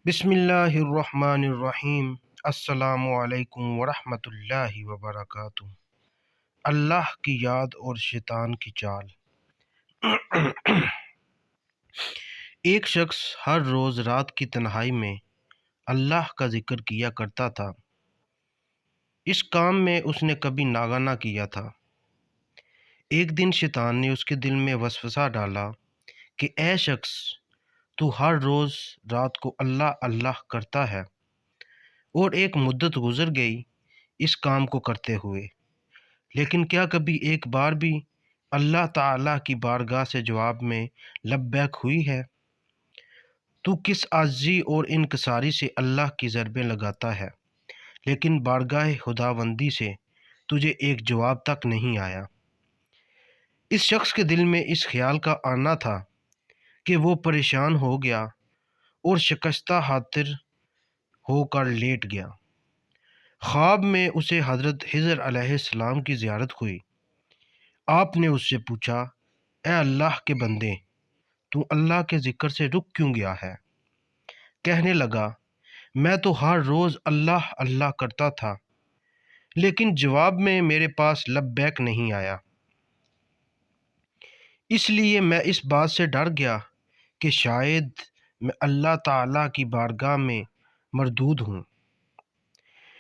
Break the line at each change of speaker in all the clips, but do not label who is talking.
بسم اللہ الرحمن الرحیم۔ السلام علیکم ورحمۃ اللہ وبرکاتہ۔ اللہ کی یاد اور شیطان کی چال۔ ایک شخص ہر روز رات کی تنہائی میں اللہ کا ذکر کیا کرتا تھا۔ اس کام میں اس نے کبھی ناغہ نہ کیا تھا۔ ایک دن شیطان نے اس کے دل میں وسوسہ ڈالا کہ اے شخص، تو ہر روز رات کو اللہ اللہ کرتا ہے اور ایک مدت گزر گئی اس کام کو کرتے ہوئے، لیکن کیا کبھی ایک بار بھی اللہ تعالیٰ کی بارگاہ سے جواب میں لبیک ہوئی ہے؟ تو کس عاجزی اور انکساری سے اللہ کی ضربیں لگاتا ہے، لیکن بارگاہ خداوندی سے تجھے ایک جواب تک نہیں آیا۔ اس شخص کے دل میں اس خیال کا آنا تھا کہ وہ پریشان ہو گیا اور شکستہ خاطر ہو کر لیٹ گیا۔ خواب میں اسے حضرت خضر علیہ السلام کی زیارت ہوئی۔ آپ نے اس سے پوچھا، اے اللہ کے بندے، تو اللہ کے ذکر سے رک کیوں گیا ہے؟ کہنے لگا، میں تو ہر روز اللہ اللہ کرتا تھا، لیکن جواب میں میرے پاس لبیک نہیں آیا، اس لیے میں اس بات سے ڈر گیا کہ شاید میں اللہ تعالیٰ کی بارگاہ میں مردود ہوں۔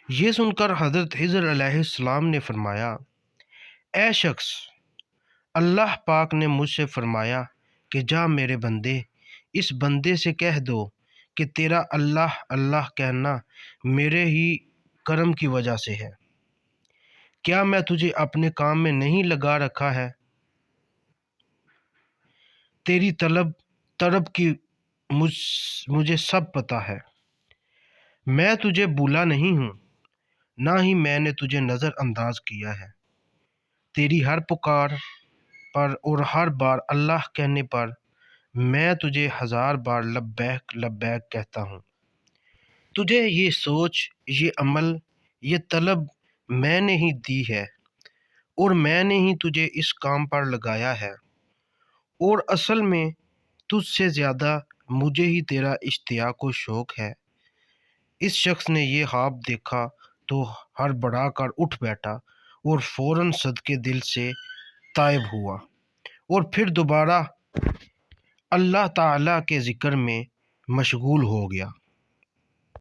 یہ سن کر حضرت خضر علیہ السلام نے فرمایا، اے شخص، اللہ پاک نے مجھ سے فرمایا کہ جا میرے بندے، اس بندے سے کہہ دو کہ تیرا اللہ اللہ کہنا میرے ہی کرم کی وجہ سے ہے۔ کیا میں تجھے اپنے کام میں نہیں لگا رکھا ہے؟ تیری طلب کی مجھے سب پتہ ہے۔ میں تجھے بھولا نہیں ہوں، نہ ہی میں نے تجھے نظر انداز کیا ہے۔ تیری ہر پکار پر اور ہر بار اللہ کہنے پر میں تجھے 1000 بار لبیک لبیک کہتا ہوں۔ تجھے یہ سوچ، یہ عمل، یہ طلب میں نے ہی دی ہے اور میں نے ہی تجھے اس کام پر لگایا ہے، اور اصل میں تجھ سے زیادہ مجھے ہی تیرا اشتیاق و شوق ہے۔ اس شخص نے یہ خواب دیکھا تو ہڑبڑا کر اٹھ بیٹھا اور فوراً صدقے دل سے تائب ہوا اور پھر دوبارہ اللہ تعالیٰ کے ذکر میں مشغول ہو گیا۔